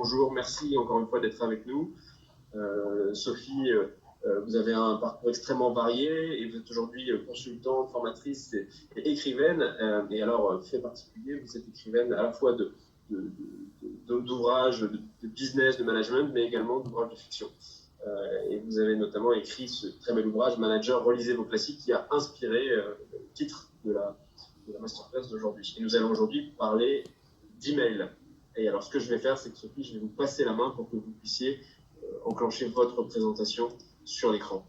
bonjour, merci encore une fois d'être avec nous. Sophie, vous avez un parcours extrêmement varié et vous êtes aujourd'hui consultante, formatrice et écrivaine. Et alors, fait particulier, vous êtes écrivaine à la fois d'ouvrages de business, de management, mais également d'ouvrages de fiction. Et vous avez notamment écrit ce très bel ouvrage, Manager, relisez vos classiques, qui a inspiré le titre de la masterclass d'aujourd'hui. Et nous allons aujourd'hui parler d'email. Et alors, ce que je vais faire, c'est que Sophie, je vais vous passer la main pour que vous puissiez enclencher votre présentation sur l'écran.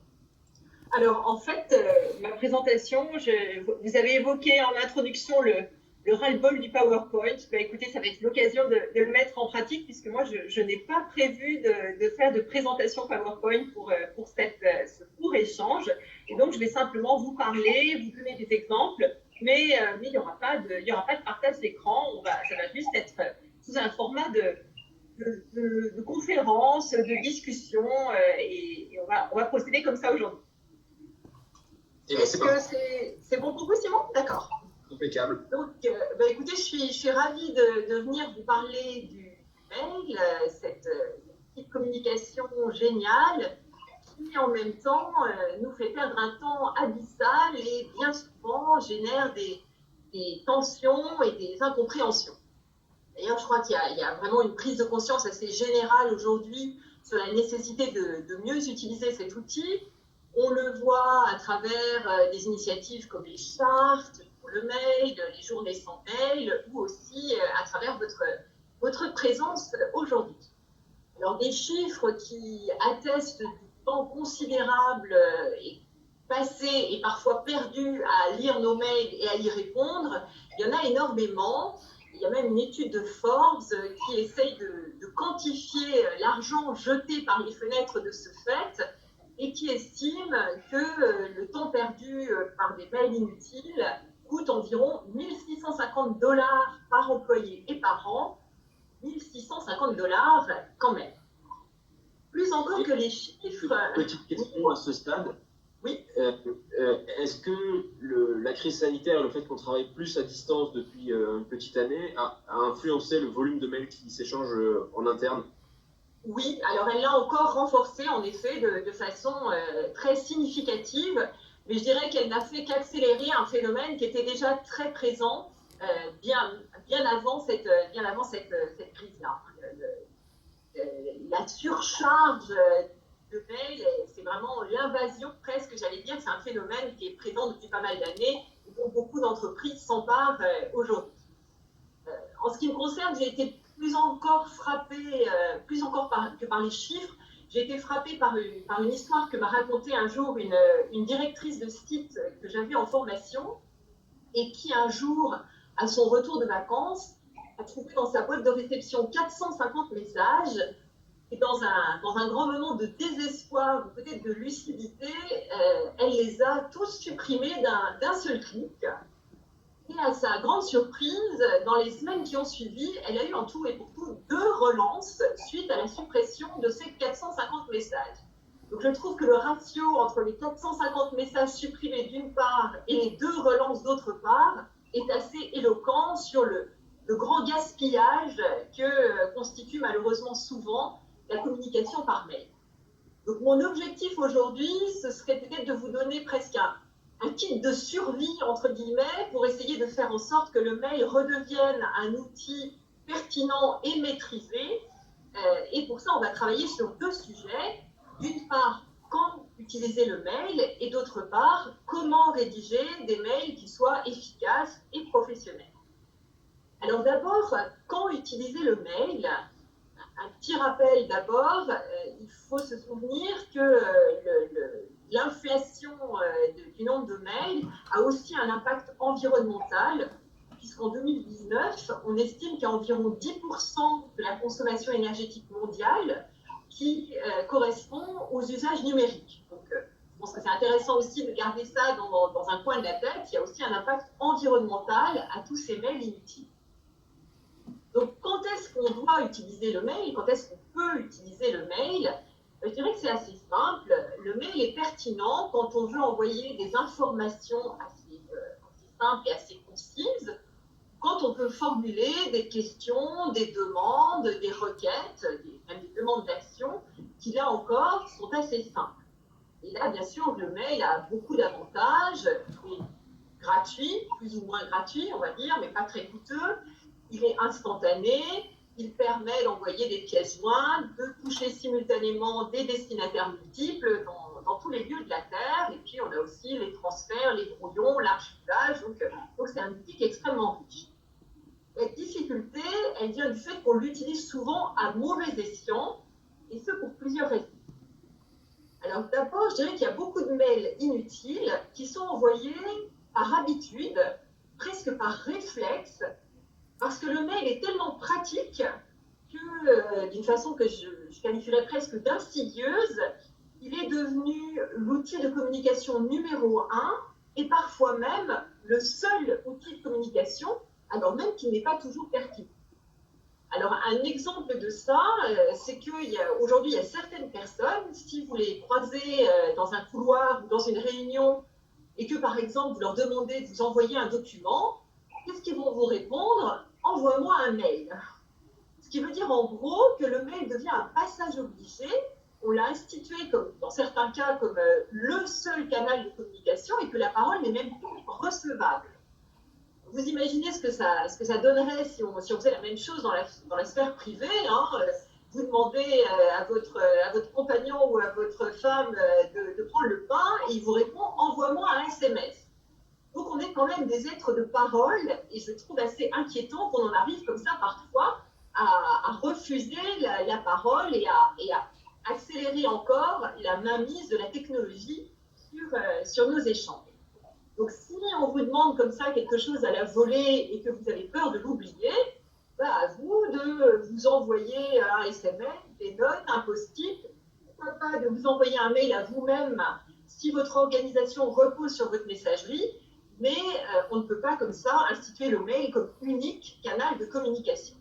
Alors, en fait, ma présentation, vous avez évoqué en introduction le ras-le-bol du PowerPoint. Bah, écoutez, ça va être l'occasion de le mettre en pratique, puisque moi, je n'ai pas prévu de faire de présentation PowerPoint pour ce court échange. Et donc, je vais simplement vous parler, vous donner des exemples, mais il n'y aura pas de partage d'écran. Ça va juste être sous un format de conférence, de discussion, et on va procéder comme ça aujourd'hui. Est-ce que c'est bon pour vous, Simon? D'accord. Impeccable. Donc, écoutez, je suis ravie de venir vous parler du mail, cette petite communication géniale qui, en même temps, nous fait perdre un temps abyssal et bien souvent génère des tensions et des incompréhensions. D'ailleurs, je crois qu'il y a vraiment une prise de conscience assez générale aujourd'hui sur la nécessité de mieux utiliser cet outil. On le voit à travers des initiatives comme les chartes pour le mail, les journées sans mail, ou aussi à travers votre présence aujourd'hui. Alors, des chiffres qui attestent du temps considérable et passé et parfois perdu à lire nos mails et à y répondre, il y en a énormément. Il y a même une étude de Forbes qui essaye de quantifier l'argent jeté par les fenêtres de ce fait et qui estime que le temps perdu par des mails inutiles coûte environ $1 650 par employé et par an. $1 650 quand même. Plus encore que les chiffres. Petite question à ce stade. Oui. Est-ce que la crise sanitaire, le fait qu'on travaille plus à distance depuis une petite année, a influencé le volume de mails qui s'échangent en interne? Oui, alors elle l'a encore renforcé en effet de façon très significative, mais je dirais qu'elle n'a fait qu'accélérer un phénomène qui était déjà très présent bien avant cette crise-là. La surcharge de mails, c'est vraiment l'invasion presque, j'allais dire, c'est un phénomène qui est présent depuis pas mal d'années et dont beaucoup d'entreprises s'emparent aujourd'hui. En ce qui me concerne, j'ai été plus encore frappée, que par les chiffres, j'ai été frappée par une histoire que m'a racontée un jour une directrice de site que j'avais en formation et qui un jour, à son retour de vacances, a trouvé dans sa boîte de réception 450 messages et dans un grand moment de désespoir ou peut-être de lucidité, elle les a tous supprimés d'un seul clic. Et à sa grande surprise, dans les semaines qui ont suivi, elle a eu en tout et pour tout 2 relances suite à la suppression de ces 450 messages. Donc je trouve que le ratio entre les 450 messages supprimés d'une part et les 2 relances d'autre part est assez éloquent sur le grand gaspillage que constitue malheureusement souvent la communication par mail. Donc mon objectif aujourd'hui, ce serait peut-être de vous donner presque un kit de survie, entre guillemets, pour essayer de faire en sorte que le mail redevienne un outil pertinent et maîtrisé. Et pour ça, on va travailler sur 2 sujets. D'une part, quand utiliser le mail, et d'autre part, comment rédiger des mails qui soient efficaces et professionnels. Alors d'abord, quand utiliser le mail? Un petit rappel d'abord, il faut se souvenir que l'inflation du nombre de mails a aussi un impact environnemental, puisqu'en 2019, on estime qu'il y a environ 10% de la consommation énergétique mondiale qui correspond aux usages numériques. Donc, je pense que c'est intéressant aussi de garder ça dans un coin de la tête. Il y a aussi un impact environnemental à tous ces mails inutiles. Donc, quand est-ce qu'on doit utiliser le mail? Quand est-ce qu'on peut utiliser le mail? Je dirais que c'est assez simple. Le mail est pertinent quand on veut envoyer des informations assez simples et assez concises, quand on peut formuler des questions, des demandes, des requêtes, même des demandes d'action, qui là encore sont assez simples. Et là, bien sûr, le mail a beaucoup d'avantages. Il est gratuit, plus ou moins gratuit, on va dire, mais pas très coûteux. Il est instantané. Il permet d'envoyer des pièces jointes, de toucher simultanément des destinataires multiples dans tous les lieux de la Terre. Et puis, on a aussi les transferts, les brouillons, l'archivage. Donc c'est un outil qui est extrêmement riche. La difficulté, elle vient du fait qu'on l'utilise souvent à mauvais escient, et ce pour plusieurs raisons. Alors d'abord, je dirais qu'il y a beaucoup de mails inutiles qui sont envoyés par habitude, presque par réflexe, parce que le mail est tellement pratique que, d'une façon que je qualifierais presque d'insidieuse, il est devenu l'outil de communication numéro 1 et parfois même le seul outil de communication, alors même qu'il n'est pas toujours pertinent. Alors, un exemple de ça, c'est qu'aujourd'hui, il y a certaines personnes, si vous les croisez dans un couloir ou dans une réunion, et que, par exemple, vous leur demandez de vous envoyer un document, qu'est-ce qu'ils vont vous répondre? Envoie-moi un mail. Ce qui veut dire, en gros, que le mail devient un passage obligé. On l'a institué, comme, dans certains cas, comme le seul canal de communication, et que la parole n'est même plus recevable. Vous imaginez ce que ça donnerait si on faisait la même chose dans la sphère privée, hein. Vous demandez à votre compagnon ou à votre femme de prendre le pain et il vous répond « envoie-moi un SMS ». Donc on est quand même des êtres de parole et je trouve assez inquiétant qu'on en arrive comme ça parfois à refuser la parole et à accélérer encore la mainmise de la technologie sur nos échanges. Donc, si on vous demande comme ça quelque chose à la volée et que vous avez peur de l'oublier, à vous de vous envoyer un SMS, des notes, un post-it, pourquoi pas de vous envoyer un mail à vous-même si votre organisation repose sur votre messagerie, mais on ne peut pas comme ça instituer le mail comme unique canal de communication.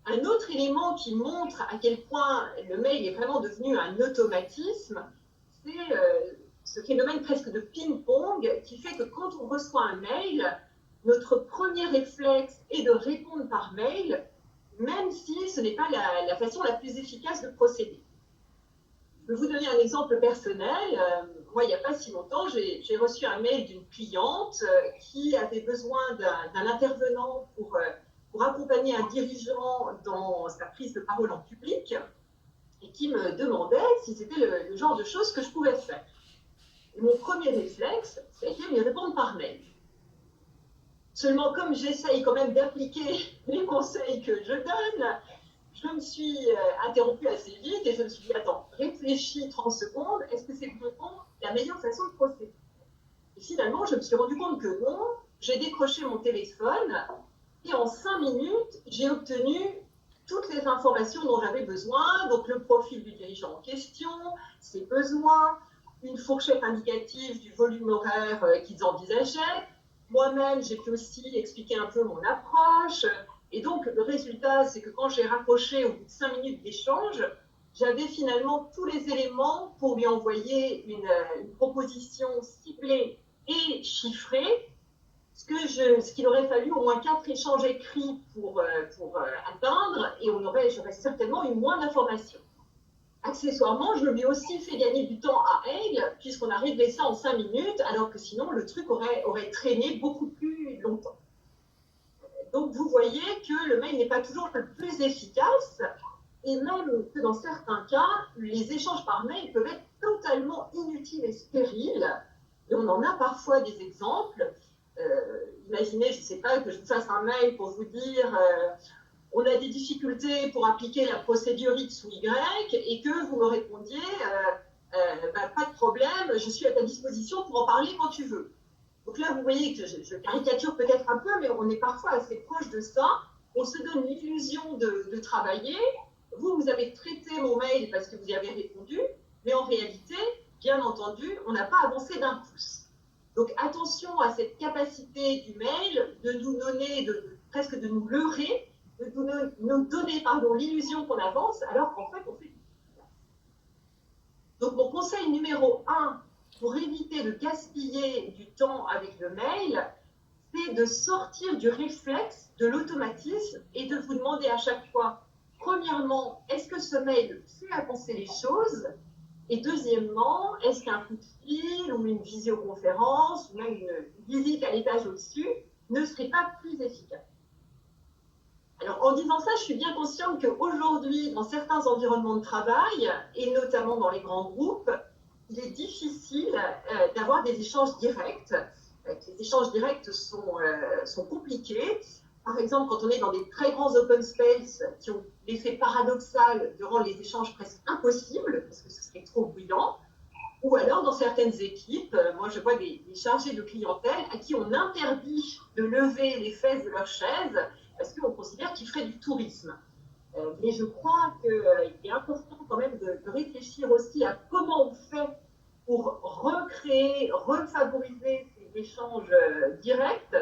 Un autre élément qui montre à quel point le mail est vraiment devenu un automatisme, c'est ce phénomène presque de ping-pong qui fait que quand on reçoit un mail, notre premier réflexe est de répondre par mail, même si ce n'est pas la façon la plus efficace de procéder. Je vais vous donner un exemple personnel. Moi, il n'y a pas si longtemps, j'ai reçu un mail d'une cliente qui avait besoin d'un intervenant pour accompagner un dirigeant dans sa prise de parole en public et qui me demandait si c'était le genre de choses que je pouvais faire. Et mon premier réflexe, ça a été de lui répondre par mail. Seulement, comme j'essaye quand même d'appliquer les conseils que je donne, je me suis interrompue assez vite et je me suis dit, attends, réfléchis 30 secondes, est-ce que c'est vraiment la meilleure façon de procéder? Et finalement, je me suis rendu compte que non, j'ai décroché mon téléphone et en 5 minutes, j'ai obtenu toutes les informations dont j'avais besoin, donc le profil du dirigeant en question, ses besoins, une fourchette indicative du volume horaire qu'ils envisageaient. Moi-même, j'ai pu aussi expliquer un peu mon approche. Et donc, le résultat, c'est que quand j'ai raccroché au bout de 5 minutes d'échange, j'avais finalement tous les éléments pour lui envoyer une proposition ciblée et chiffrée, ce qu'il aurait fallu au moins 4 échanges écrits pour atteindre, et j'aurais certainement eu moins d'informations. Accessoirement, je lui ai aussi fait gagner du temps à elle, puisqu'on a réglé ça en 5 minutes, alors que sinon, le truc aurait traîné beaucoup plus longtemps. Donc, vous voyez que le mail n'est pas toujours le plus efficace, et même que dans certains cas, les échanges par mail peuvent être totalement inutiles et stériles. Et on en a parfois des exemples. Imaginez, je ne sais pas, que je vous fasse un mail pour vous dire on a des difficultés pour appliquer la procédure X ou Y, et que vous me répondiez pas de problème, je suis à ta disposition pour en parler quand tu veux. Donc là, vous voyez que je caricature peut-être un peu, mais on est parfois assez proche de ça. On se donne l'illusion de travailler. Vous avez traité mon mail parce que vous y avez répondu, mais en réalité, bien entendu, on n'a pas avancé d'un pouce. Donc attention à cette capacité du mail de nous donner, presque de nous leurrer, de nous donner l'illusion qu'on avance, alors qu'en fait, on fait. Donc mon conseil numéro 1, pour éviter de gaspiller du temps avec le mail, c'est de sortir du réflexe, de l'automatisme et de vous demander à chaque fois, premièrement, est-ce que ce mail fait avancer les choses? Et deuxièmement, est-ce qu'un coup de fil ou une visioconférence ou même une visite à l'étage au-dessus ne serait pas plus efficace? Alors, en disant ça, je suis bien consciente qu'aujourd'hui, dans certains environnements de travail, et notamment dans les grands groupes, il est difficile d'avoir des échanges directs. Les échanges directs sont compliqués. Par exemple, quand on est dans des très grands open space qui ont l'effet paradoxal de rendre les échanges presque impossibles, parce que ce serait trop bruyant, ou alors dans certaines équipes, moi je vois des chargés de clientèle à qui on interdit de lever les fesses de leur chaise parce qu'on considère qu'ils feraient du tourisme. Mais je crois qu'il est important quand même de réfléchir aussi à comment on fait pour recréer, refavoriser ces échanges directs,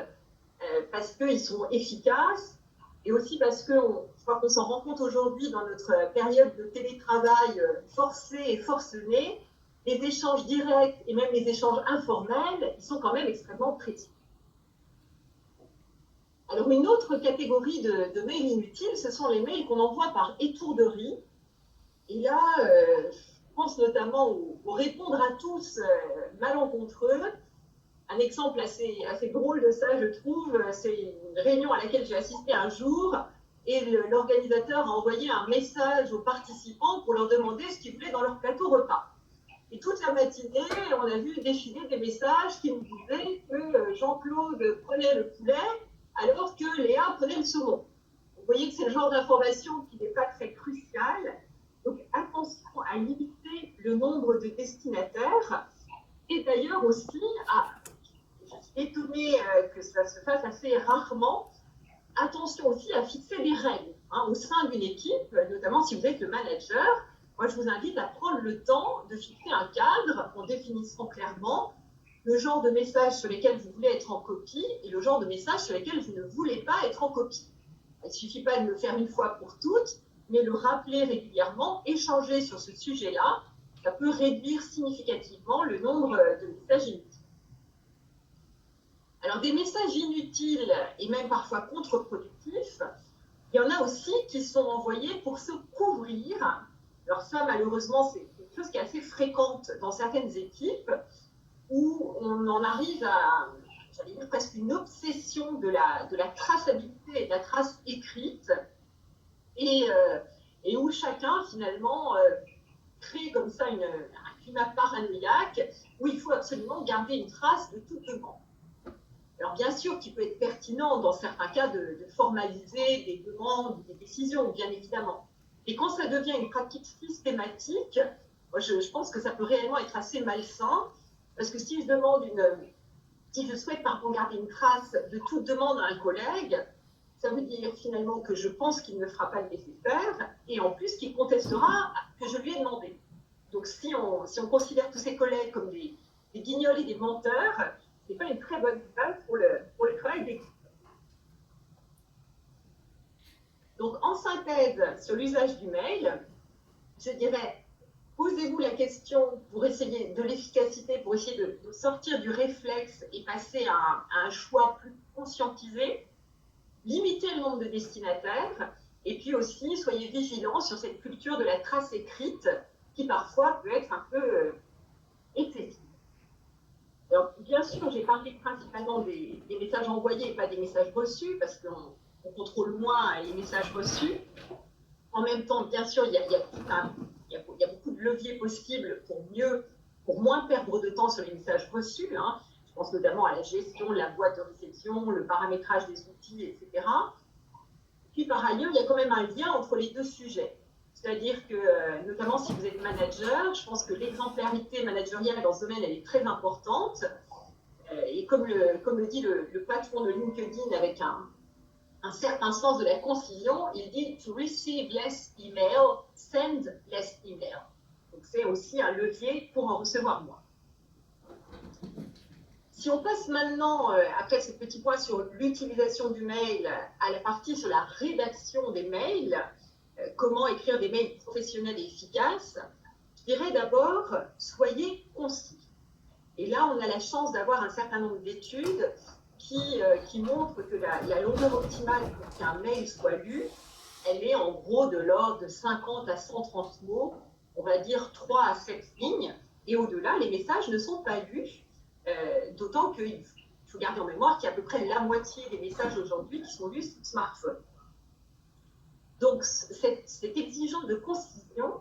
parce qu'ils sont efficaces, et aussi parce que je crois qu'on s'en rend compte aujourd'hui dans notre période de télétravail forcé et forcené, les échanges directs et même les échanges informels, ils sont quand même extrêmement précis. Alors, une autre catégorie de mails inutiles, ce sont les mails qu'on envoie par étourderie. Et là, je pense notamment au répondre à tous malencontreux. Un exemple assez drôle de ça, je trouve, c'est une réunion à laquelle j'ai assisté un jour et l'organisateur a envoyé un message aux participants pour leur demander ce qu'ils voulaient dans leur plateau repas. Et toute la matinée, on a vu défiler des messages qui nous disaient que Jean-Claude prenait le poulet alors que Léa prenait le saumon. Vous voyez que c'est le genre d'information qui n'est pas très cruciale. Donc attention à limiter le nombre de destinataires. Et d'ailleurs aussi, je suis étonnée que ça se fasse assez rarement, attention aussi à fixer des règles au sein d'une équipe, notamment si vous êtes le manager. Moi, je vous invite à prendre le temps de fixer un cadre en définissant clairement le genre de messages sur lesquels vous voulez être en copie et le genre de messages sur lesquels vous ne voulez pas être en copie. Il ne suffit pas de le faire une fois pour toutes, mais le rappeler régulièrement, échanger sur ce sujet-là, ça peut réduire significativement le nombre de messages inutiles. Alors, des messages inutiles et même parfois contre-productifs, il y en a aussi qui sont envoyés pour se couvrir. Alors ça, malheureusement, c'est quelque chose qui est assez fréquente dans certaines équipes où on en arrive à, j'allais dire, presque une obsession de la traçabilité et de la trace écrite et où chacun, finalement, crée comme ça un climat paranoïaque où il faut absolument garder une trace de toute demande. Alors bien sûr qu'il peut être pertinent dans certains cas de formaliser des demandes ou des décisions, bien évidemment. Et quand ça devient une pratique systématique, moi je pense que ça peut réellement être assez malsain, parce que si je souhaite garder une trace de toute demande à un collègue, ça veut dire finalement que je pense qu'il ne fera pas le nécessaire, et en plus qu'il contestera que je lui ai demandé. Donc si on considère tous ces collègues comme des guignols et des menteurs, ce n'est pas une très bonne base pour le travail d'équipe. Donc, en synthèse sur l'usage du mail, je dirais, posez-vous la question pour essayer de l'efficacité, pour essayer de sortir du réflexe et passer à un choix plus conscientisé, limitez le nombre de destinataires, et puis aussi, soyez vigilants sur cette culture de la trace écrite qui parfois peut être un peu excessive. Alors, bien sûr, j'ai parlé principalement des messages envoyés et pas des messages reçus, parce qu'on contrôle moins les messages reçus. En même temps, bien sûr, il y a beaucoup de leviers possibles pour moins perdre de temps sur les messages reçus. Je pense notamment à la gestion de la boîte de réception, le paramétrage des outils, etc. Puis par ailleurs, il y a quand même un lien entre les deux sujets. C'est-à-dire que, notamment si vous êtes manager, je pense que l'exemplarité managériale dans ce domaine, elle est très importante. Et comme le dit le patron de LinkedIn avec un certain sens de la concision, il dit « To receive less email, send less email ». Donc c'est aussi un levier pour en recevoir moins. Si on passe maintenant, après ce petit point sur l'utilisation du mail, à la partie sur la rédaction des mails, comment écrire des mails professionnels et efficaces, je dirais d'abord, soyez concis. Et là, on a la chance d'avoir un certain nombre d'études qui montre que la longueur optimale pour qu'un mail soit lu, elle est en gros de l'ordre de 50 à 130 mots, on va dire 3 à 7 lignes, et au-delà, les messages ne sont pas lus, d'autant qu'il faut garder en mémoire qu'il y a à peu près la moitié des messages aujourd'hui qui sont lus sur smartphone. Donc, cette exigence de concision,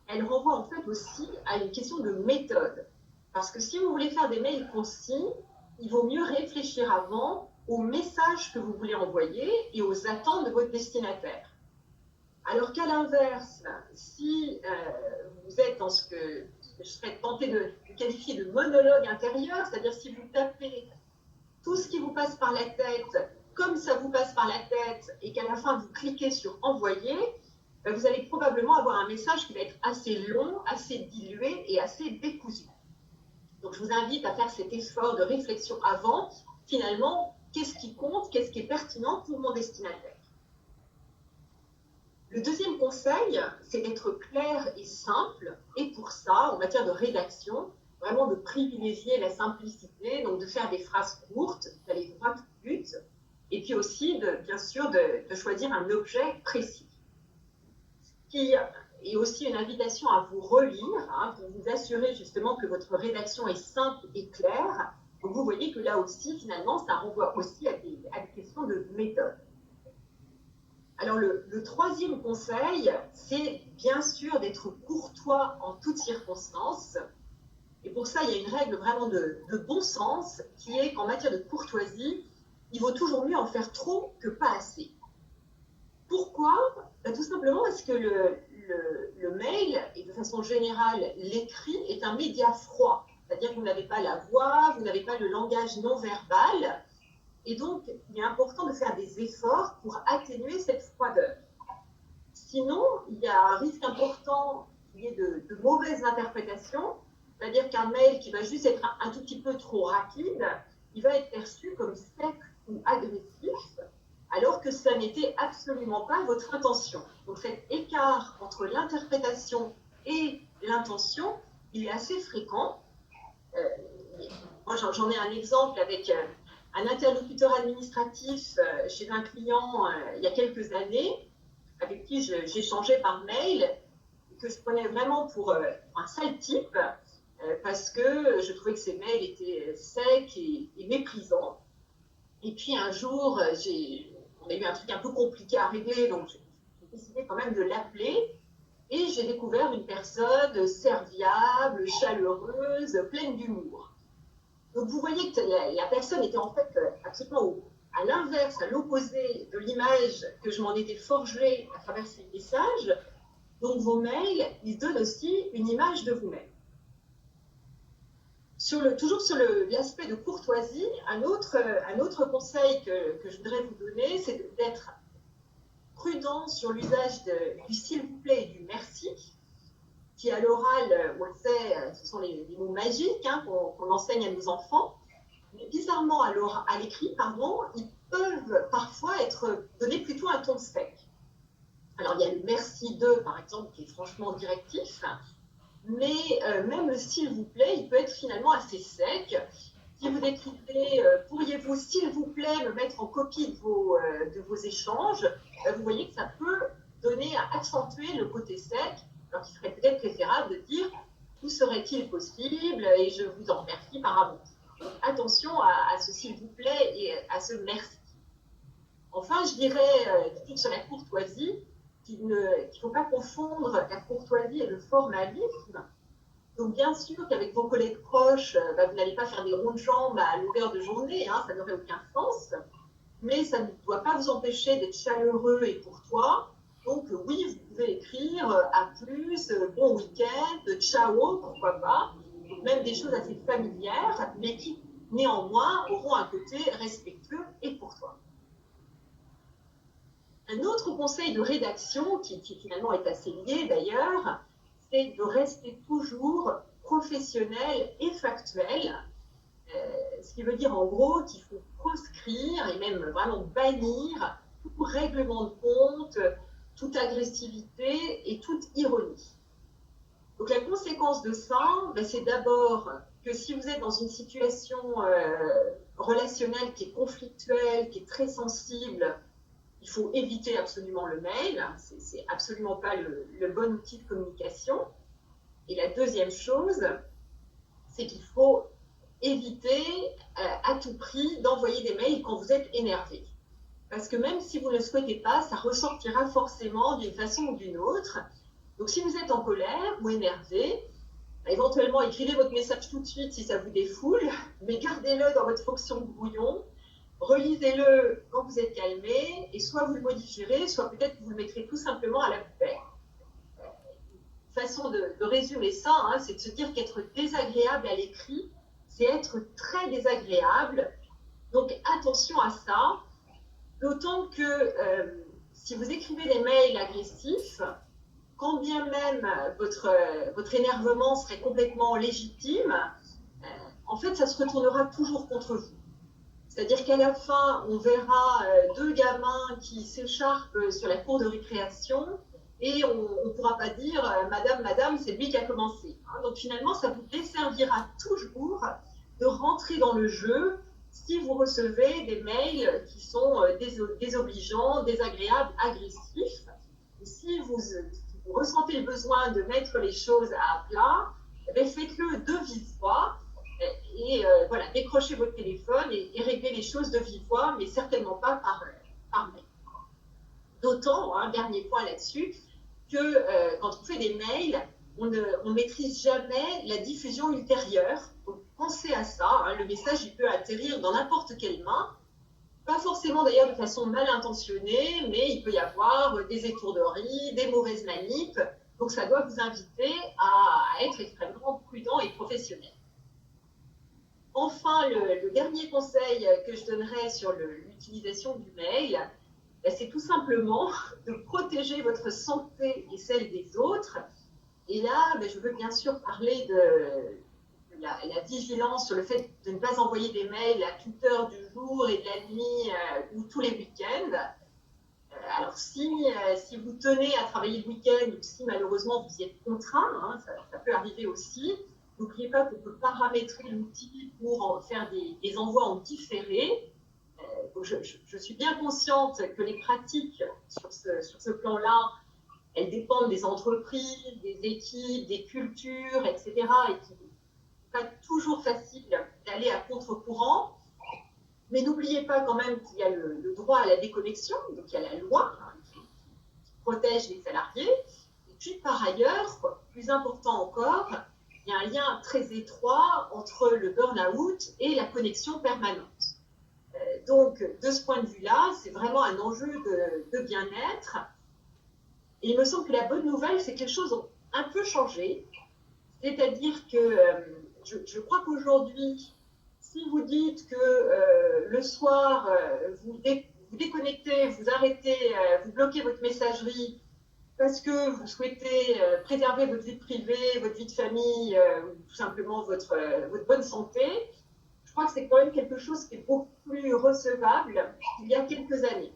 elle renvoie en fait aussi à une question de méthode. Parce que si vous voulez faire des mails concis, il vaut mieux réfléchir avant aux messages que vous voulez envoyer et aux attentes de votre destinataire. Alors qu'à l'inverse, si vous êtes dans ce que je serais tentée de qualifier de monologue intérieur, c'est-à-dire si vous tapez tout ce qui vous passe par la tête, comme ça vous passe par la tête, et qu'à la fin vous cliquez sur envoyer, vous allez probablement avoir un message qui va être assez long, assez dilué et assez décousu. Donc je vous invite à faire cet effort de réflexion avant, finalement, qu'est-ce qui compte, qu'est-ce qui est pertinent pour mon destinataire. Le deuxième conseil, c'est d'être clair et simple, et pour ça, en matière de rédaction, vraiment de privilégier la simplicité, donc de faire des phrases courtes, d'aller droit au but, et puis aussi, bien sûr, de choisir un objet précis. Qui est aussi une invitation à vous relire, pour vous assurer justement que votre rédaction est simple et claire. Donc vous voyez que là aussi, finalement, ça renvoie aussi à des questions de méthode. Alors le troisième conseil, c'est bien sûr d'être courtois en toutes circonstances. Et pour ça, il y a une règle vraiment de bon sens qui est qu'en matière de courtoisie, il vaut toujours mieux en faire trop que pas assez. Pourquoi ? Tout simplement parce que le mail, et de façon générale l'écrit, est un média froid. C'est-à-dire que vous n'avez pas la voix, vous n'avez pas le langage non verbal. Et donc, il est important de faire des efforts pour atténuer cette froideur. Sinon, il y a un risque important qui est de mauvaises interprétations. C'est-à-dire qu'un mail qui va juste être un tout petit peu trop rapide, il va être perçu comme sec ou agressif, alors que ça n'était absolument pas votre intention. Donc cet écart entre l'interprétation et l'intention, il est assez fréquent. Moi, j'en ai un exemple avec un interlocuteur administratif chez un client il y a quelques années, avec qui j'échangeais par mail, que je prenais vraiment pour un sale type, parce que je trouvais que ses mails étaient secs et méprisants. Et puis un jour, on a eu un truc un peu compliqué à régler, donc j'ai décidé quand même de l'appeler. Et j'ai découvert une personne serviable, chaleureuse, pleine d'humour. Donc vous voyez que la personne était en fait absolument à l'inverse, à l'opposé de l'image que je m'en étais forgée à travers ces messages. Donc vos mails, ils donnent aussi une image de vous-même. Toujours sur l'aspect de courtoisie, un autre conseil que je voudrais vous donner, c'est d'être prudent sur l'usage du s'il vous plaît et du merci, qui à l'oral, on le sait, ce sont les mots magiques qu'on enseigne à nos enfants. Mais bizarrement, à l'écrit, ils peuvent parfois être donnés plutôt un ton sec. Alors, il y a le merci de, par exemple, qui est franchement directif, mais même le s'il vous plaît, il peut être finalement assez sec. Si vous écrivez pourriez-vous, s'il vous plaît, me mettre en copie de vos échanges, vous voyez que ça peut donner à accentuer le côté sec, alors qu'il serait peut-être préférable de dire où serait-il possible et je vous en remercie par avance. Donc, attention à ce s'il vous plaît et à ce merci. Enfin, je dirais, sur la courtoisie, qu'il ne faut pas confondre la courtoisie et le formalisme. Donc, bien sûr qu'avec vos collègues proches, vous n'allez pas faire des ronds de jambes à longueur de journée, ça n'aurait aucun sens. Mais ça ne doit pas vous empêcher d'être chaleureux et courtois. Donc, oui, vous pouvez écrire à plus, bon week-end, ciao, pourquoi pas. Donc, même des choses assez familières, mais qui, néanmoins, auront un côté respectueux et courtois. Un autre conseil de rédaction, qui finalement est assez lié d'ailleurs, c'est de rester toujours professionnel et factuel, ce qui veut dire en gros qu'il faut proscrire et même vraiment bannir tout règlement de compte, toute agressivité et toute ironie. Donc la conséquence de ça, c'est d'abord que si vous êtes dans une situation relationnelle qui est conflictuelle, qui est très sensible, il faut éviter absolument le mail. C'est absolument pas le bon outil de communication. Et la deuxième chose, c'est qu'il faut éviter à tout prix d'envoyer des mails quand vous êtes énervé. Parce que même si vous ne le souhaitez pas, ça ressortira forcément d'une façon ou d'une autre. Donc si vous êtes en colère ou énervé, éventuellement écrivez votre message tout de suite si ça vous défoule, mais gardez-le dans votre fonction de brouillon, relisez-le quand vous êtes calmé, et soit vous le modifierez, soit peut-être que vous le mettrez tout simplement à la poubelle. Une façon de résumer ça, hein, c'est de se dire qu'être désagréable à l'écrit, c'est être très désagréable. Donc attention à ça. D'autant que si vous écrivez des mails agressifs, quand bien même votre énervement serait complètement légitime, en fait, ça se retournera toujours contre vous. C'est-à-dire qu'à la fin, on verra deux gamins qui s'écharpent sur la cour de récréation et on ne pourra pas dire « Madame, c'est lui qui a commencé ». Donc finalement, ça vous desservira toujours de rentrer dans le jeu si vous recevez des mails qui sont désobligeants, désagréables, agressifs. Et si vous ressentez le besoin de mettre les choses à plat, faites-le de vive voix et voilà, décrochez votre téléphone et réglez les choses de vive voix, mais certainement pas par mail. D'autant, dernier point là-dessus, que quand on fait des mails, on ne maîtrise jamais la diffusion ultérieure. Donc, pensez à ça. Le message, il peut atterrir dans n'importe quelle main. Pas forcément d'ailleurs de façon mal intentionnée, mais il peut y avoir des étourderies, des mauvaises manips. Donc, ça doit vous inviter à être extrêmement prudent et professionnel. Enfin, le dernier conseil que je donnerais sur l'utilisation du mail, c'est tout simplement de protéger votre santé et celle des autres. Et là, je veux bien sûr parler de la vigilance sur le fait de ne pas envoyer des mails à toute heure du jour et de la nuit ou tous les week-ends. Alors, si vous tenez à travailler le week-end ou si malheureusement vous y êtes contraint, ça peut arriver aussi, n'oubliez pas qu'on peut paramétrer l'outil pour faire des envois en différé. Donc je suis bien consciente que les pratiques sur ce plan-là, elles dépendent des entreprises, des équipes, des cultures, etc. Et qu'il n'est pas toujours facile d'aller à contre-courant. Mais n'oubliez pas quand même qu'il y a le droit à la déconnexion, donc il y a la loi qui protège les salariés. Et puis par ailleurs, plus important encore, il y a un lien très étroit entre le burn-out et la connexion permanente. Donc, de ce point de vue-là, c'est vraiment un enjeu de bien-être. Et il me semble que la bonne nouvelle, c'est que les choses ont un peu changé. C'est-à-dire que je crois qu'aujourd'hui, si vous dites que le soir, vous déconnectez, vous arrêtez, vous bloquez votre messagerie parce que vous souhaitez préserver votre vie privée, votre vie de famille, ou tout simplement votre bonne santé, je crois que c'est quand même quelque chose qui est beaucoup plus recevable qu'il y a quelques années.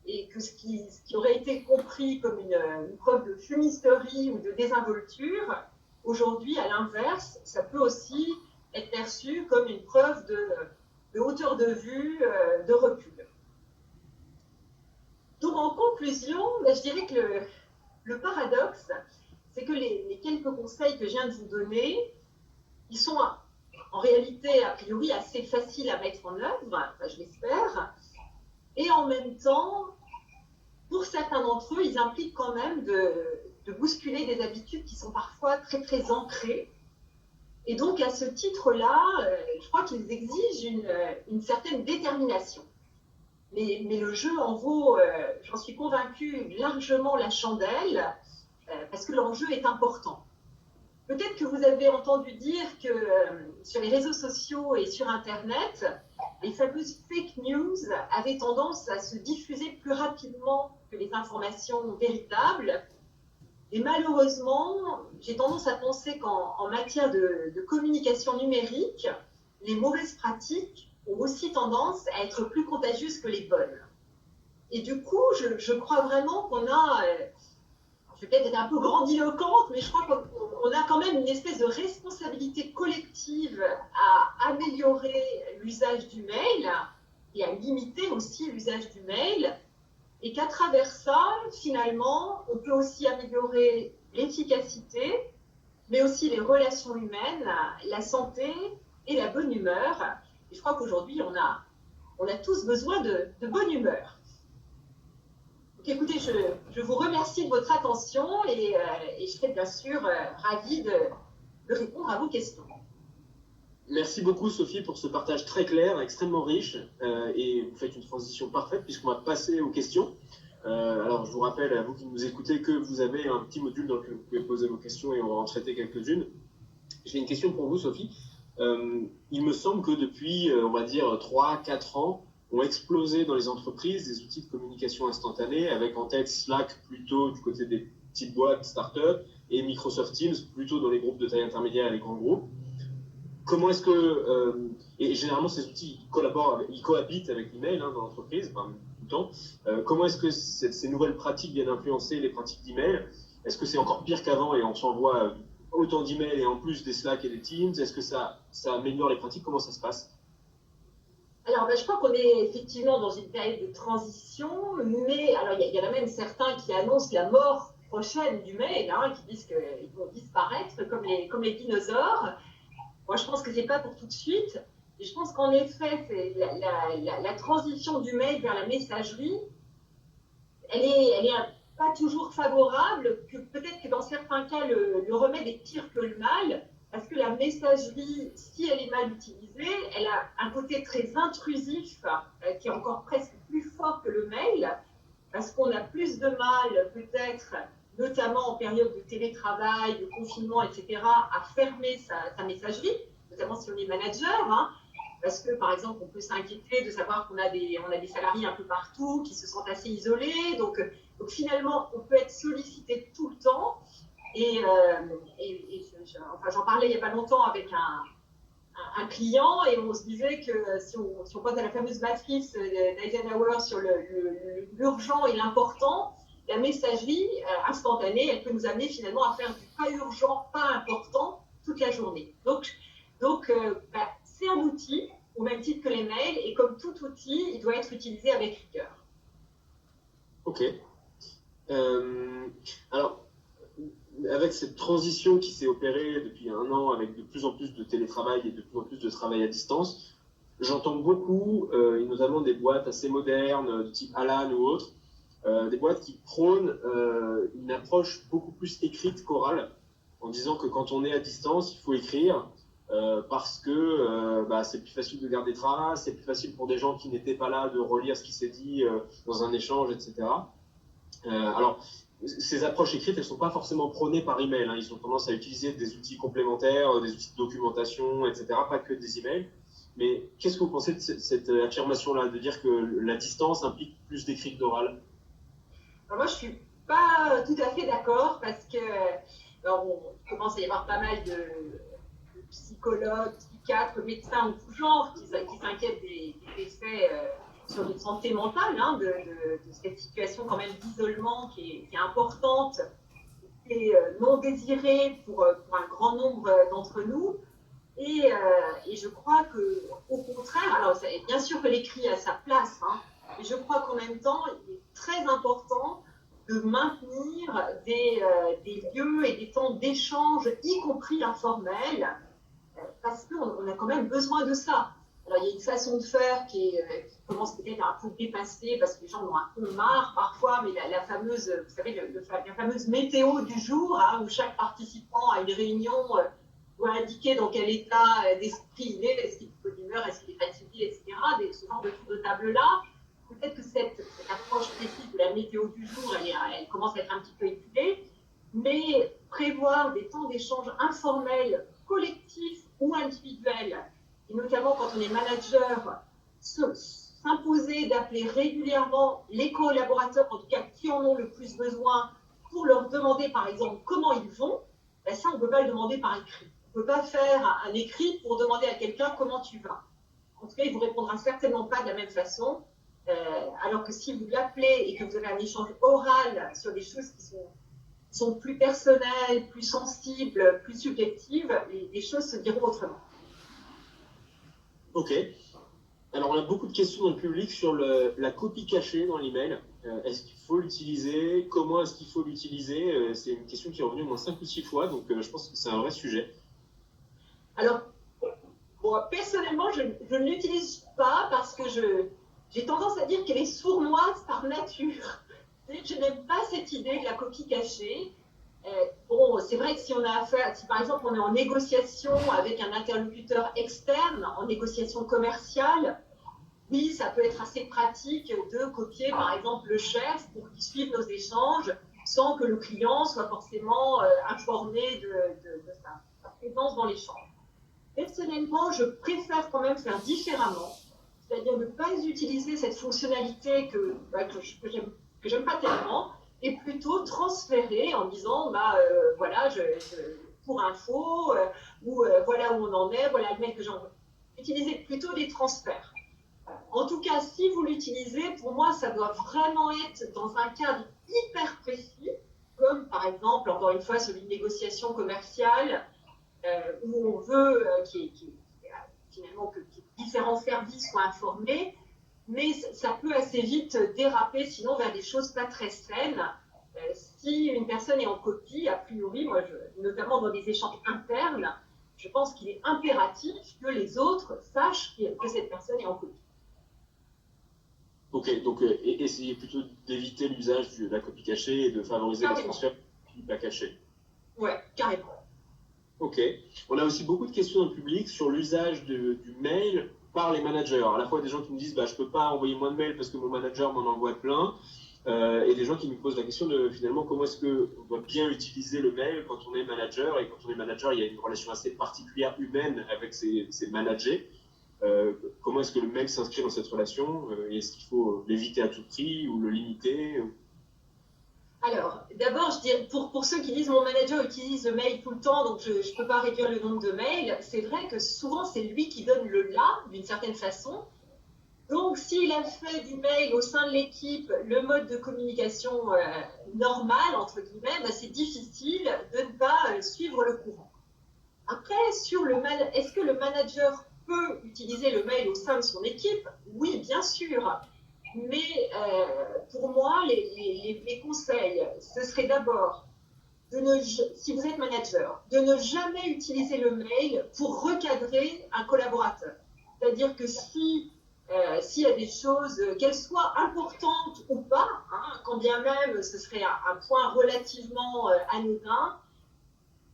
Et que ce qui aurait été compris comme une preuve de fumisterie ou de désinvolture, aujourd'hui, à l'inverse, ça peut aussi être perçu comme une preuve de hauteur de vue, de recul. Donc, en conclusion, je dirais que le paradoxe, c'est que les quelques conseils que je viens de vous donner, ils sont en réalité, a priori, assez faciles à mettre en œuvre, je l'espère, et en même temps, pour certains d'entre eux, ils impliquent quand même de bousculer des habitudes qui sont parfois très, très ancrées. Et donc, à ce titre-là, je crois qu'ils exigent une certaine détermination. Mais le jeu en vaut, j'en suis convaincue, largement la chandelle, parce que l'enjeu est important. Peut-être que vous avez entendu dire que sur les réseaux sociaux et sur Internet, les fameuses fake news avaient tendance à se diffuser plus rapidement que les informations véritables. Et malheureusement, j'ai tendance à penser qu'en matière de communication numérique, les mauvaises pratiques ont aussi tendance à être plus contagieuses que les bonnes. Et du coup, je crois vraiment qu'on a, je vais peut-être être un peu grandiloquente, mais je crois qu'on a quand même une espèce de responsabilité collective à améliorer l'usage du mail et à limiter aussi l'usage du mail, et qu'à travers ça, finalement, on peut aussi améliorer l'efficacité, mais aussi les relations humaines, la santé et la bonne humeur. Et je crois qu'aujourd'hui, on a tous besoin de bonne humeur. Donc, écoutez, je vous remercie de votre attention et je serai bien sûr ravie de répondre à vos questions. Merci beaucoup, Sophie, pour ce partage très clair, extrêmement riche. Et vous faites une transition parfaite puisqu'on va passer aux questions. Alors, je vous rappelle à vous qui nous écoutez que vous avez un petit module dans lequel vous pouvez poser vos questions et on va en traiter quelques-unes. J'ai une question pour vous, Sophie. Il me semble que depuis, on va dire, 3-4 ans, ont explosé dans les entreprises des outils de communication instantanée, avec en tête Slack plutôt du côté des petites boîtes, startups, et Microsoft Teams plutôt dans les groupes de taille intermédiaire et les grands groupes. Comment est-ce que, et généralement ces outils ils cohabitent avec l'email dans l'entreprise, enfin, tout le temps. Comment est-ce que ces nouvelles pratiques viennent influencer les pratiques d'email? Est-ce que c'est encore pire qu'avant et on s'envoie autant d'emails et en plus des Slack et des Teams? Est-ce que ça améliore les pratiques? Comment ça se passe? Alors, je crois qu'on est effectivement dans une période de transition, mais alors il y en a même certains qui annoncent la mort prochaine du mail, qui disent qu'ils vont disparaître comme les dinosaures. Moi, je pense que ce n'est pas pour tout de suite. Et je pense qu'en effet, la transition du mail vers la messagerie, elle est pas toujours favorable, que peut-être que dans certains cas, le remède est pire que le mal, parce que la messagerie, si elle est mal utilisée, elle a un côté très intrusif, qui est encore presque plus fort que le mail, parce qu'on a plus de mal, peut-être, notamment en période de télétravail, de confinement, etc., à fermer sa messagerie, notamment si on est manager, parce que, par exemple, on peut s'inquiéter de savoir qu'on a des salariés un peu partout qui se sentent assez isolés. Donc finalement, on peut être sollicité tout le temps. Et j'en parlais il n'y a pas longtemps avec un client et on se disait que si on pense à la fameuse matrice d'Eisenhower sur l'urgent et l'important, la messagerie instantanée, elle peut nous amener finalement à faire du pas urgent, pas important toute la journée. Donc c'est un outil, au même titre que les mails, et comme tout outil, il doit être utilisé avec rigueur. Ok. Alors, avec cette transition qui s'est opérée depuis 1 an, avec de plus en plus de télétravail et de plus en plus de travail à distance, j'entends beaucoup, et notamment des boîtes assez modernes, du type Alan ou autres, des boîtes qui prônent une approche beaucoup plus écrite qu'orale, en disant que quand on est à distance, il faut écrire, parce que c'est plus facile de garder trace, c'est plus facile pour des gens qui n'étaient pas là de relire ce qui s'est dit dans un échange, etc. Alors, ces approches écrites, elles ne sont pas forcément prônées par email. Ils ont tendance à utiliser des outils complémentaires, des outils de documentation, etc., pas que des emails. Mais qu'est-ce que vous pensez de cette affirmation-là, de dire que la distance implique plus d'écrit que d'oral? Moi, je ne suis pas tout à fait d'accord parce que il commence à y avoir pas mal de psychologues, psychiatres, médecins de tout genre qui s'inquiètent des effets sur notre santé mentale, de cette situation quand même d'isolement qui est importante et non désirée pour un grand nombre d'entre nous. Et je crois qu'au contraire, alors bien sûr que l'écrit a sa place, mais je crois qu'en même temps, il est très important de maintenir des lieux et des temps d'échange, y compris informels, parce qu'on a quand même besoin de ça. Alors, il y a une façon de faire qui commence peut-être à un peu dépasser parce que les gens en ont un peu marre parfois, mais la fameuse, vous savez, la fameuse météo du jour, où chaque participant à une réunion doit indiquer dans quel état d'esprit il est, est-ce qu'il est de bonne humeur, est-ce qu'il est fatigué, etc. Ce genre de tour de table-là, peut-être que cette approche précise de la météo du jour, elle commence à être un petit peu éculée, mais prévoir des temps d'échange informels, collectifs ou individuels, et notamment quand on est manager, s'imposer d'appeler régulièrement les collaborateurs, en tout cas qui en ont le plus besoin, pour leur demander par exemple comment ils vont, ça on ne peut pas le demander par écrit. On ne peut pas faire un écrit pour demander à quelqu'un comment tu vas. En tout cas, il ne vous répondra certainement pas de la même façon, alors que si vous l'appelez et que vous avez un échange oral sur des choses qui sont sont plus personnelles, plus sensibles, plus subjectives, les choses se diront autrement. Ok. Alors, on a beaucoup de questions dans le public sur la copie cachée dans l'email. Est-ce qu'il faut l'utiliser? Comment est-ce qu'il faut l'utiliser? C'est une question qui est revenue au moins 5 ou 6 fois, donc je pense que c'est un vrai sujet. Alors, bon, personnellement, je ne l'utilise pas parce que j'ai tendance à dire qu'elle est sournoise par nature. Je n'aime pas cette idée de la copie cachée. Bon, c'est vrai que si on a affaire, si par exemple on est en négociation avec un interlocuteur externe, en négociation commerciale, oui, ça peut être assez pratique de copier par exemple le chef pour qu'il suive nos échanges sans que le client soit forcément informé de sa présence dans l'échange. Personnellement, je préfère quand même faire différemment, c'est-à-dire ne pas utiliser cette fonctionnalité que j'aime pas tellement, et plutôt transférer en disant voilà, pour info, ou voilà où on en est, voilà le mail que j'envoie. Utiliser plutôt des transferts. En tout cas, si vous l'utilisez, pour moi, ça doit vraiment être dans un cadre hyper précis, comme par exemple, encore une fois, celui de négociation commerciale, où on veut finalement que différents services soient informés, mais ça peut assez vite déraper sinon vers des choses pas très saines. Si une personne est en copie, a priori, notamment dans des échanges internes, je pense qu'il est impératif que les autres sachent que cette personne est en copie. Ok, donc essayez plutôt d'éviter l'usage de la copie cachée et de favoriser les transferts pas cachés. Ouais, carrément. Ok. On a aussi beaucoup de questions dans le public sur l'usage du mail par les managers. À la fois des gens qui me disent je ne peux pas envoyer moins de mails parce que mon manager m'en envoie plein, et des gens qui me posent la question de finalement comment est-ce qu'on doit bien utiliser le mail quand on est manager. Et quand on est manager, il y a une relation assez particulière humaine avec ses managers. Comment est-ce que le mail s'inscrit dans cette relation? Est-ce qu'il faut l'éviter à tout prix ou le limiter? Alors, d'abord, je dirais, pour ceux qui disent mon manager utilise le mail tout le temps, donc je ne peux pas réduire le nombre de mails, c'est vrai que souvent c'est lui qui donne le là, d'une certaine façon. Donc, s'il a fait du mail au sein de l'équipe le mode de communication normal, entre guillemets, c'est difficile de ne pas suivre le courant. Après, est-ce que le manager peut utiliser le mail au sein de son équipe? Oui, bien sûr. Mais pour moi, les conseils, ce serait d'abord, si vous êtes manager, de ne jamais utiliser le mail pour recadrer un collaborateur. C'est-à-dire que s'il y a des choses, qu'elles soient importantes ou pas, quand bien même ce serait un point relativement anodin,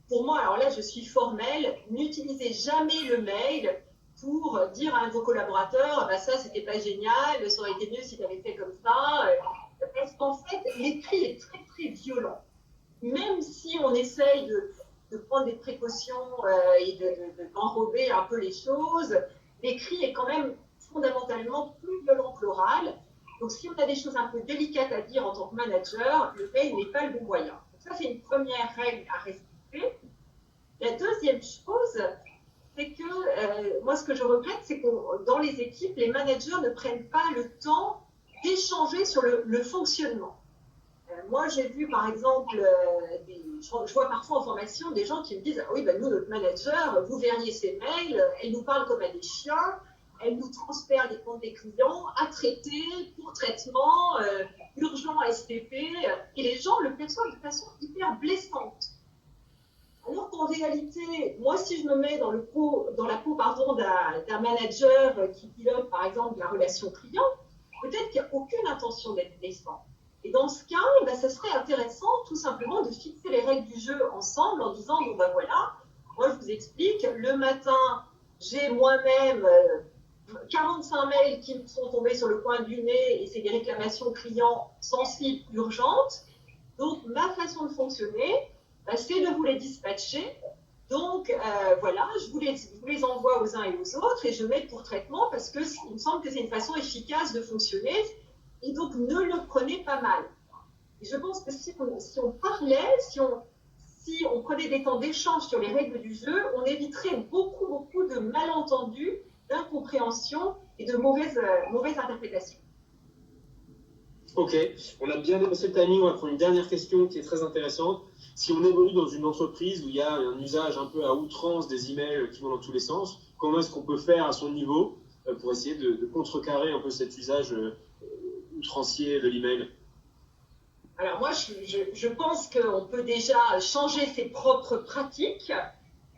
pour moi, alors là, je suis formelle, n'utilisez jamais le mail pour dire à un de vos collaborateurs, ça, c'était pas génial, ça aurait été mieux si tu avais fait comme ça. Parce qu'en fait, l'écrit est très, très violent. Même si on essaye de prendre des précautions et d'enrober un peu les choses, l'écrit est quand même fondamentalement plus violent que l'oral. Donc, si on a des choses un peu délicates à dire en tant que manager, le mail n'est pas le bon moyen. Donc, ça, c'est une première règle à respecter. La deuxième chose, c'est que moi, ce que je regrette, c'est que dans les équipes, les managers ne prennent pas le temps d'échanger sur le fonctionnement. Moi, j'ai vu, par exemple, je vois parfois en formation des gens qui me disent « Ah oui, nous, notre manager, vous verriez ses mails, elle nous parle comme à des chiens, elle nous transfère les comptes des clients à traiter, pour traitement, urgent STP. » Et les gens le perçoivent de façon hyper blessante. Alors qu'en réalité, moi, si je me mets dans la peau d'un manager qui pilote, par exemple, la relation client, peut-être qu'il n'y a aucune intention d'être blessant. Et dans ce cas, ça serait intéressant tout simplement de fixer les règles du jeu ensemble en disant, voilà, moi je vous explique, le matin, j'ai moi-même 45 mails qui me sont tombés sur le coin du nez et c'est des réclamations clients sensibles, urgentes. Donc, ma façon de fonctionner, c'est de vous les dispatcher. Donc, voilà, je vous les envoie aux uns et aux autres et je mets pour traitement parce qu'il me semble que c'est une façon efficace de fonctionner. Et donc, ne le prenez pas mal. Et je pense que si on parlait, si on prenait des temps d'échange sur les règles du jeu, on éviterait beaucoup, beaucoup de malentendus, d'incompréhensions et de mauvaises interprétations. Ok, on a bien dépassé le timing, on va prendre une dernière question qui est très intéressante. si on évolue dans une entreprise où il y a un usage un peu à outrance des emails qui vont dans tous les sens, comment est-ce qu'on peut faire à son niveau pour essayer de contrecarrer un peu cet usage outrancier de l'email? Alors moi, je pense qu'on peut déjà changer ses propres pratiques.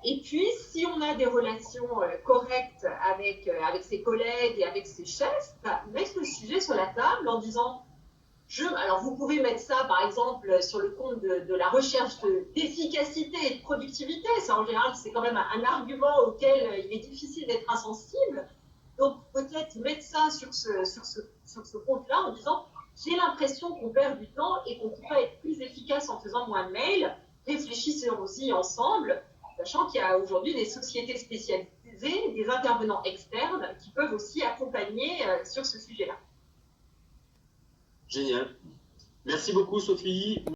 Et puis, si on a des relations correctes avec ses collègues et avec ses chefs, mettre le sujet sur la table en disant, alors vous pouvez mettre ça, par exemple, sur le compte de la recherche d'efficacité et de productivité. Ça, en général, c'est quand même un argument auquel il est difficile d'être insensible. Donc, peut-être mettre ça sur ce compte-là en disant, j'ai l'impression qu'on perd du temps et qu'on pourrait être plus efficace en faisant moins de mails. Réfléchissons-y ensemble, sachant qu'il y a aujourd'hui des sociétés spécialisées, des intervenants externes qui peuvent aussi accompagner sur ce sujet-là. Génial. Merci beaucoup, Sophie.